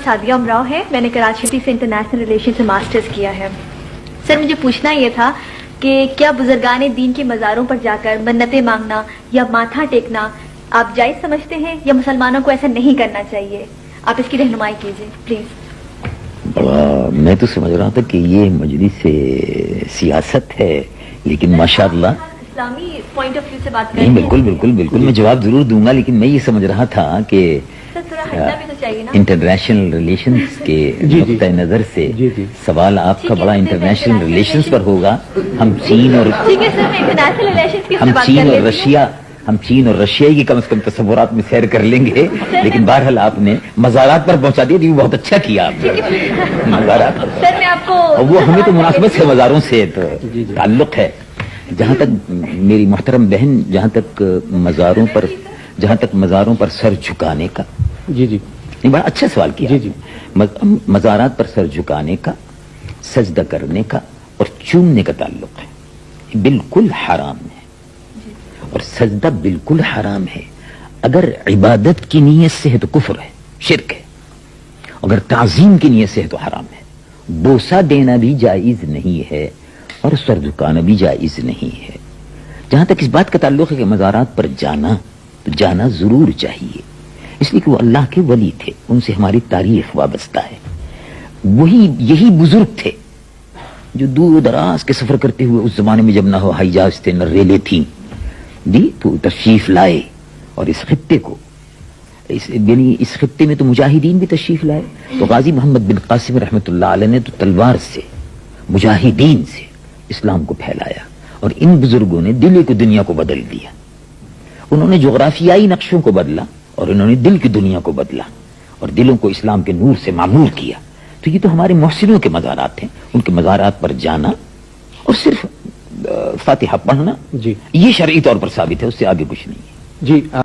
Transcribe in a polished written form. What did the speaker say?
सादिया उमराव है। मैंने कराची से इंटरनेशनल रिलेशन से मास्टर्स किया है। सर मुझे पूछना ये था कि क्या बुजुर्गान दीन के मज़ारों पर जाकर मन्नतें मांगना या माथा टेकना आप जायज़ समझते हैं या मुसलमानों को ऐसा नहीं करना चाहिए? आप इसकी रहनुमाई कीजिए प्लीज। बड़ा मैं तो समझ रहा था कि ये मजलिस से सियासत है, लेकिन माशाअल्लाह इस्लामी पॉइंट ऑफ व्यू से बात नहीं, करें। बिल्कुल बिल्कुल बिल्कुल मैं जवाब जरूर दूंगा, लेकिन मैं ये समझ रहा था कि सर थोड़ा हटना भी तो चाहिए ना। इंटरनेशनल रिलेशंस के नुक्ता नजर से सवाल आपका बड़ा इंटरनेशनल रिलेशंस पर होगा। हम चीन और ठीक है सर, मैं इंटरनेशनल रिलेशंस की हम बात चीन कर और रही रशिया हम चीन और रशिया की कम से कम तस्वुरात में सैर कर लेंगे, लेकिन बहरहाल आपने मज़ारात पर पहुंचा दिया, ये बहुत अच्छा किया आपने। मज़ारात सर मैं आपको और वो हमें तो मुनासिबत से मज़ारों से तो ताल्लुक है। जहाँ तक मेरी मोहतरम बहन, जहाँ तक मज़ारों पर सर झुकाने का, नहीं बड़ा अच्छा सवाल किया। मज़ारात पर सर झुकाने का, सजदा करने का और चूमने का ताल्लुक है, बिल्कुल हराम है। और सजदा बिल्कुल हराम है। अगर इबादत की नीयत से है तो कुफ्र है, शिरक है। अगर ताज़ीम की नीयत से है तो हराम है। बोसा देना भी जायज नहीं है और सर झुकाना भी जायज नहीं है। जहां तक इस बात का ताल्लुक है कि मज़ारात पर जाना, तो जाना जरूर चाहिए, इसलिए कि वो अल्लाह के वली थे, उनसे हमारी तारीख वाबस्ता है। यही बुजुर्ग थे जो दूर दराज के सफर करते हुए, उस जमाने में जब ना हो हवाई जहाज थे न रेले थी, तो तशरीफ लाए और इस खित्ते को, इस खित्ते में तो मुजाहिदीन भी तशरीफ लाए। तो गाजी मोहम्मद बिन कासिम रहमतुल्लाह अलैह ने तो तलवार से, मुजाहिदीन से इस्लाम को फैलाया, और इन बुजुर्गों ने दिल की दुनिया को बदल दिया। उन्होंने जोग्राफियाई नक्शों को बदला और इन्होंने दिल की दुनिया को बदला और दिलों को इस्लाम के नूर से मामूर किया। तो ये तो हमारे मोहसिनों के मज़ारात हैं। उनके मज़ारात पर जाना और सिर्फ फातिहा पढ़ना, ये शरई तौर पर साबित है, उससे आगे कुछ नहीं है।